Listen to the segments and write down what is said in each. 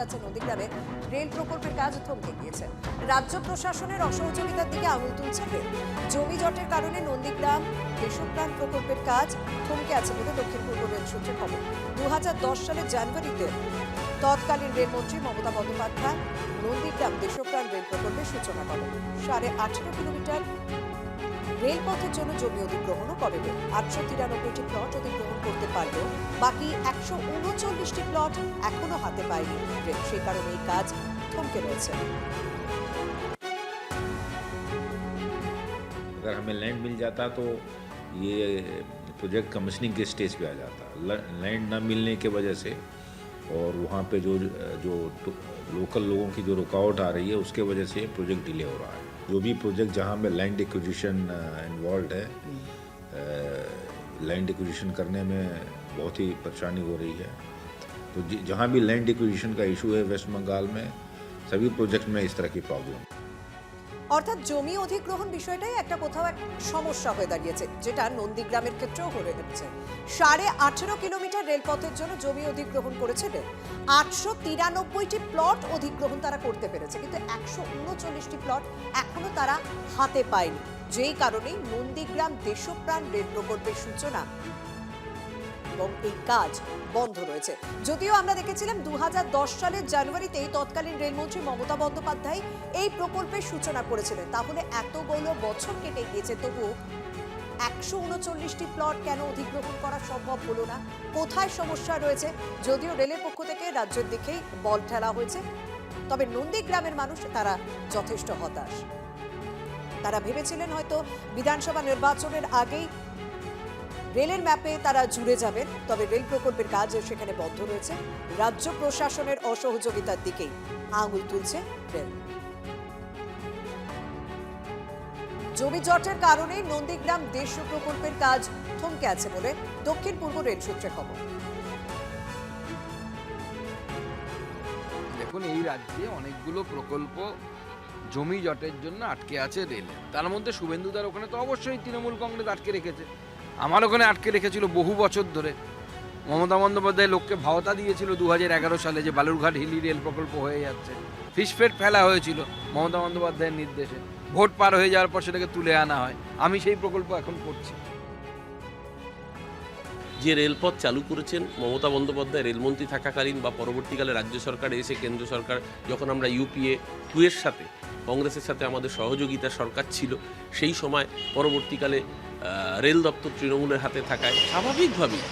নন্দীগ্রামে রেল প্রকল্পের কাজ থমকে গিয়েছে। রাজ্য প্রশাসনের অসহযোগিতার দিকে আঙুল তুলছে রেল। জমি জটের কারণে নন্দীগ্রাম দেশপ্রাণ প্রকল্পের কাজ থমকে আছে বলে দক্ষিণ পূর্ব রেল সূত্রে খবর। 2010 সালের জানুয়ারিতে তৎকালীন রেলমন্ত্রী মমতা বন্দ্যোপাধ্যায় নন্দীগ্রাম দেশপ্রাণ রেল প্রকল্পের সূচনা করেন। 18.5 কিলোমিটার রেলপথের জন্য জমি অধিগ্রহণও করে। 893টি প্লট অধিগ্রহণ করতে পারলেও বাকি 139টি প্লট এখনো হাতে পায়নি রেল। সেই কারণে এই কাজ থমকে রয়েছে। अगर हमें लैंड मिल जाता तो ये प्रोजेक्ट कमिश्निंग के स्टेज पे आ जाता। लैंड न मिलने के वजह से और वहाँ पे जो लोकल लोगों की जो रुकावट आ रही है उसके वजह से प्रोजेक्ट डिले हो रहा है। जो भी प्रोजेक्ट जहाँ में लैंड एक्विजिशन इन्वॉल्व है, लैंड एक्विजिशन करने में बहुत ही परेशानी हो रही है। तो जहाँ भी लैंड एक्विजिशन का इशू है वेस्ट बंगाल में, सभी प्रोजेक्ट में इस तरह की प्रॉब्लम। অর্থাৎ জমি অধিগ্রহণ বিষয়টাই একটা কোথাও এক সমস্যা হয়ে দাঁড়িয়েছে, যেটা নন্দীগ্রামের ক্ষেত্রেও হয়ে যাচ্ছে। 18.5 কিলোমিটার রেলপথের জন্য জমি অধিগ্রহণ করেছে রেল। 893টি প্লট অধিগ্রহণ তারা করতে পেরেছে, কিন্তু 139টি প্লট এখনো তারা হাতে পায়নি। যেই কারণেই নন্দীগ্রাম দেশপ্রাণ রেল প্রকল্পের সূচনা এবং এই কাজ বন্ধ রয়েছে। যদিও আমরা দেখেছিলাম 2010 সালের জানুয়ারিতেই তৎকালীন রেলমন্ত্রী মমতা বন্দ্যোপাধ্যায় এই প্রকল্পের সূচনা করেছিলেন। তাহলে এতগুলো বছর কেটে গিয়েছে, তবু 139টি প্লট কেন অধিগ্রহণ করা সম্ভব হলো না? কোথায় সমস্যা রয়েছে? যদিও রেলের পক্ষ থেকে রাজ্যের দিকেই বল ঠেলা হয়েছে, তবে নন্দীগ্রামের মানুষ তারা যথেষ্ট হতাশ। তারা ভেবেছিলেন হয়তো বিধানসভা নির্বাচনের আগেই রেলের ম্যাপে তারা জুড়ে যাবেন, তবে রেল প্রকল্পের কাজ সেখানে বন্ধ রয়েছে। রাজ্য প্রশাসনের অসহযোগিতার দিকেই আঙুল তুলছে রেল। জমি জটের কারণে নন্দীগ্রাম দেশ প্রকল্পের কাজ থমকে আছে বলে দক্ষিণ পূর্ব রেল সূত্রে খবর। দেখুন, এই রাজ্যে অনেকগুলো প্রকল্প জমি জটের জন্য আটকে আছে রেলে। তার মধ্যে শুভেন্দুদার ওখানে তো অবশ্যই তৃণমূল কংগ্রেস আটকে রেখেছে। আমার ওখানে আটকে রেখেছিল বহু বছর ধরে। মমতা বন্দ্যোপাধ্যায় লোককে ভাওতা দিয়েছিল 2011 সালে যে বালুরঘাট হিলি রেল প্রকল্প হয়ে যাচ্ছে। ফিসফেট ফেলা হয়েছিল মমতা বন্দ্যোপাধ্যায়ের নির্দেশে। ভোট পার হয়ে যাওয়ার পর সেটাকে তুলে আনা হয়। আমি সেই প্রকল্প এখন করছি। যে রেলপথ চালু করেছেন মমতা বন্দ্যোপাধ্যায় রেলমন্ত্রী থাকাকালীন বা পরবর্তীকালে রাজ্য সরকার এসে কেন্দ্র সরকার যখন আমরা UPA 2 এর সাথে কংগ্রেসের সাথে আমাদের সহযোগিতা সরকার ছিল, সেই সময় পরবর্তীকালে রেল দপ্তর তৃণমূলের হাতে থাকায় স্বাভাবিকভাবেই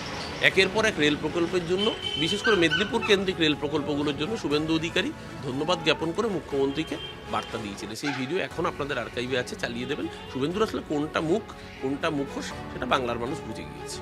একের পর এক রেল প্রকল্পের জন্য, বিশেষ করে মেদিনীপুর কেন্দ্রিক রেল প্রকল্পগুলোর জন্য শুভেন্দু অধিকারী ধন্যবাদ জ্ঞাপন করে মুখ্যমন্ত্রীকে বার্তা দিয়েছিলেন। সেই ভিডিও এখন আপনাদের আর্কাইভে আছে, চালিয়ে দেবেন। শুভেন্দুর আসলে কোনটা মুখ কোনটা মুখোশ সেটা বাংলার মানুষ বুঝে গিয়েছে।